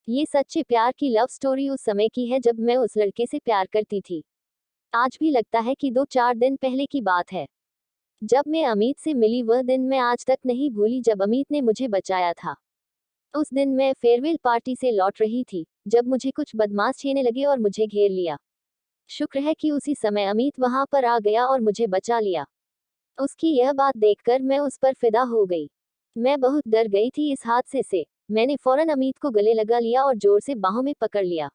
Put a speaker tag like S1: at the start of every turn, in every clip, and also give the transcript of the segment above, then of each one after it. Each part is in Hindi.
S1: ये सच्चे प्यार की लव स्टोरी उस समय की है जब मैं उस लड़के से प्यार करती थी। आज भी लगता है कि 2-4 दिन पहले की बात है। जब मैं अमित से मिली वह दिन मैं आज तक नहीं भूली जब अमित ने मुझे बचाया था। उस दिन मैं फेयरवेल पार्टी से लौट रही थी, जब मुझे कुछ बदमाश छेड़ने लगे और मुझे घेर लिया। शुक्र है कि उसी समय अमित वहां पर आ गया और मुझे बचा लिया। उसकी यह बात देखकर मैं उस पर फिदा हो गई। मैं बहुत डर गई थी इस हादसे से। मैंने फौरन अमित को गले लगा लिया और जोर से बाहों में पकड़ लिया।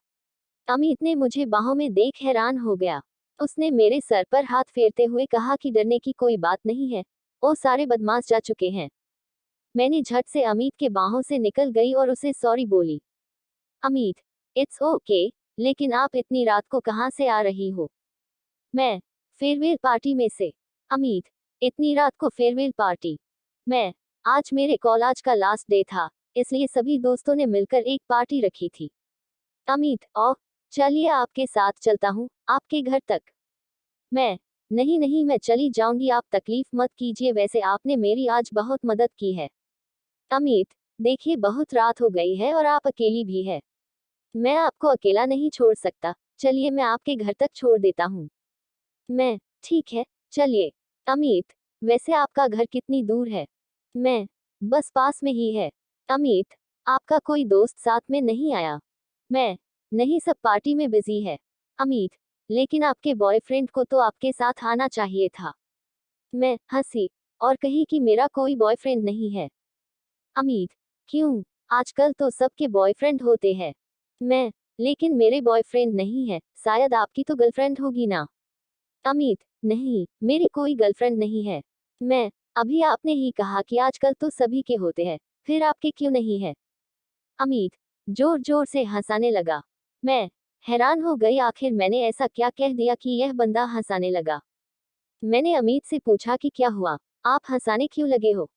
S1: अमित ने मुझे बाहों में देख हैरान हो गया। उसने मेरे सर पर हाथ फेरते हुए कहा कि डरने की कोई बात नहीं है। ओ सारे बदमाश जा चुके हैं। मैंने झट से अमित के बाहों से निकल गई और उसे सॉरी बोली। अमित, इट्स ओके, लेकिन आप इतनी रात को कहाँ से आ रही हो? मैं, फेयरवेल पार्टी में से। अमित, इतनी रात को फेयरवेल पार्टी? मैं, आज मेरे कॉलेज का लास्ट डे था, इसलिए सभी दोस्तों ने मिलकर एक पार्टी रखी थी। अमित, ओह, चलिए आपके साथ चलता हूँ, आपके घर तक। मैं, नहीं नहीं मैं चली जाऊंगी, आप तकलीफ मत कीजिए, वैसे आपने मेरी आज बहुत मदद की है। अमित, देखिए बहुत रात हो गई है और आप अकेली भी है। मैं आपको अकेला नहीं छोड़ सकता, चलिए मैं आपके घर तक छोड़ देता हूँ। मैं, ठीक है, चलिए। अमित, वैसे आपका घर कितनी दूर है? मैं, बस पास में ही है। अमित, आपका कोई दोस्त साथ में नहीं आया? मैं, नहीं सब पार्टी में बिजी है। अमित, लेकिन आपके बॉयफ्रेंड को तो आपके साथ आना चाहिए था। मैं हंसी और कही कि मेरा कोई बॉयफ्रेंड नहीं है। अमित, क्यों? आजकल तो सबके बॉयफ्रेंड होते हैं। मैं, लेकिन मेरे बॉयफ्रेंड नहीं है, शायद आपकी तो गर्लफ्रेंड होगी ना? अमित, नहीं, मेरी कोई गर्लफ्रेंड नहीं है। मैं, अभी आपने ही कहा कि आजकल तो सभी के होते हैं, फिर आपके क्यों नहीं है? अमित, जोर जोर से हंसाने लगा। मैं, हैरान हो गई, आखिर मैंने ऐसा क्या कह दिया कि यह बंदा हंसाने लगा। मैंने अमित से पूछा कि क्या हुआ, आप हंसाने क्यों लगे हो?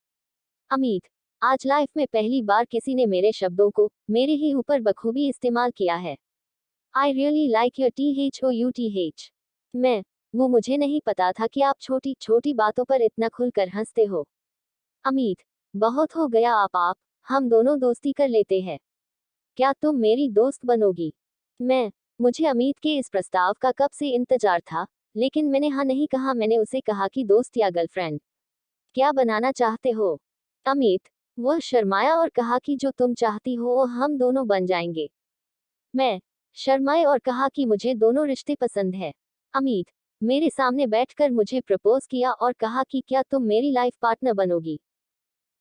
S1: अमित, आज लाइफ में पहली बार किसी ने मेरे शब्दों को मेरे ही ऊपर बखूबी इस्तेमाल किया है। I really like your THOUTH। मैं, वो मुझे नहीं पता था कि आप छोटी छोटी बातों पर इतना खुलकर हंसते हो। अमित, बहुत हो गया आप, हम दोनों दोस्ती कर लेते हैं। क्या तुम मेरी दोस्त बनोगी? मैं, मुझे अमित के इस प्रस्ताव का कब से इंतजार था, लेकिन मैंने हाँ नहीं कहा। मैंने उसे कहा कि दोस्त या गर्लफ्रेंड क्या बनाना चाहते हो? अमित, वह शर्माया और कहा कि जो तुम चाहती हो वो हम दोनों बन जाएंगे। मैं, शर्माए और कहा कि मुझे दोनों रिश्ते पसंद है। अमित, मेरे सामने बैठकर मुझे प्रपोज किया और कहा कि क्या तुम मेरी लाइफ पार्टनर बनोगी?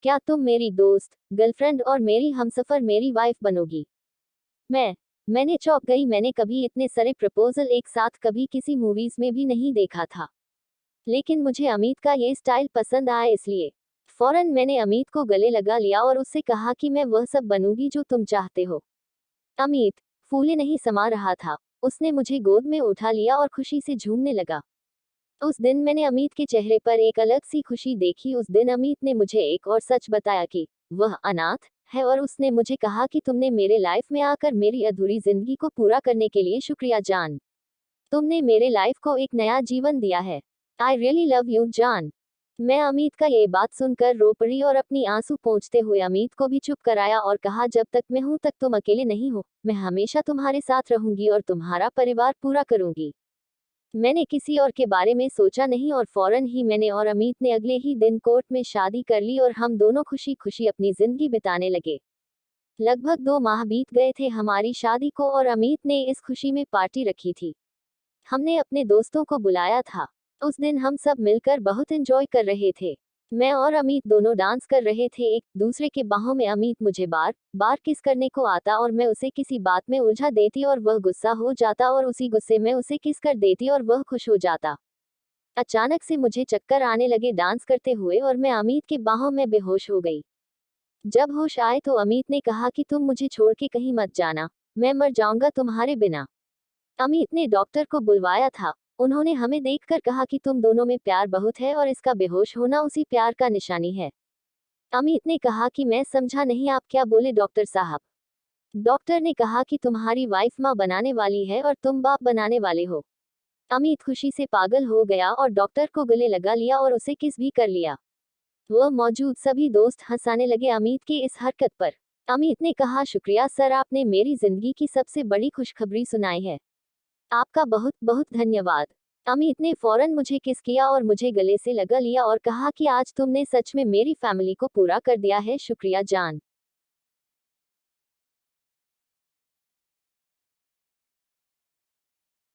S1: क्या तुम मेरी दोस्त, गर्लफ्रेंड और मेरी हमसफर मेरी वाइफ बनोगी? मैंने चौंक गई। मैंने कभी इतने सारे प्रपोजल एक साथ कभी किसी मूवीज में भी नहीं देखा था। लेकिन मुझे अमित का ये स्टाइल पसंद आया, इसलिए फौरन मैंने अमित को गले लगा लिया और उससे कहा कि मैं वह सब बनूंगी जो तुम चाहते हो। अमित फूले नहीं समा रहा था। उसने मुझे गोद में उठा लिया और खुशी से झूमने लगा। उस दिन मैंने अमित के चेहरे पर एक अलग सी खुशी देखी। उस दिन अमित ने मुझे एक और सच बताया कि वह अनाथ है और उसने मुझे कहा कि तुमने मेरे लाइफ में आकर मेरी अधूरी जिंदगी को पूरा करने के लिए शुक्रिया जान। तुमने मेरे लाइफ को एक नया जीवन दिया है। आई रियली लव यू जान। मैं अमित का ये बात सुनकर रो पड़ी और अपनी आंसू पोंछते हुए अमित को भी चुप कराया और कहा जब तक मैं हूं तक तुम अकेले नहीं हो, मैं हमेशा तुम्हारे साथ रहूंगी और तुम्हारा परिवार पूरा करूंगी। मैंने किसी और के बारे में सोचा नहीं और फौरन ही मैंने और अमित ने अगले ही दिन कोर्ट में शादी कर ली और हम दोनों खुशी खुशी अपनी जिंदगी बिताने लगे। लगभग 2 माह बीत गए थे हमारी शादी को और अमित ने इस खुशी में पार्टी रखी थी। हमने अपने दोस्तों को बुलाया था। उस दिन हम सब मिलकर बहुत एंजॉय कर रहे थे। मैं और अमित दोनों डांस कर रहे थे एक दूसरे के बाहों में। अमित मुझे बार बार किस करने को आता और मैं उसे किसी बात में उलझा देती और वह गुस्सा हो जाता और उसी गुस्से में उसे किस कर देती और वह खुश हो जाता। अचानक से मुझे चक्कर आने लगे डांस करते हुए और मैं अमित के बाहों में बेहोश हो गई। जब होश आए तो अमित ने कहा कि तुम मुझे छोड़ के कहीं मत जाना, मैं मर जाऊंगा तुम्हारे बिना। अमित ने डॉक्टर को बुलवाया था। उन्होंने हमें देखकर कहा कि तुम दोनों में प्यार बहुत है और इसका बेहोश होना उसी प्यार का निशानी है। अमित ने कहा कि मैं समझा नहीं, आप क्या बोले डॉक्टर साहब? डॉक्टर ने कहा कि तुम्हारी वाइफ माँ बनाने वाली है और तुम बाप बनाने वाले हो। अमित खुशी से पागल हो गया और डॉक्टर को गले लगा लिया और उसे किस भी कर लिया। वह मौजूद सभी दोस्त हंसाने लगे अमित की इस हरकत पर। अमित ने कहा, शुक्रिया सर, आपने मेरी जिंदगी की सबसे बड़ी खुशखबरी सुनाई है। आपका बहुत बहुत धन्यवाद। अमित ने फौरन मुझे किस किया और मुझे गले से लगा लिया और कहा कि आज तुमने सच में मेरी फैमिली को पूरा कर दिया है, शुक्रिया जान।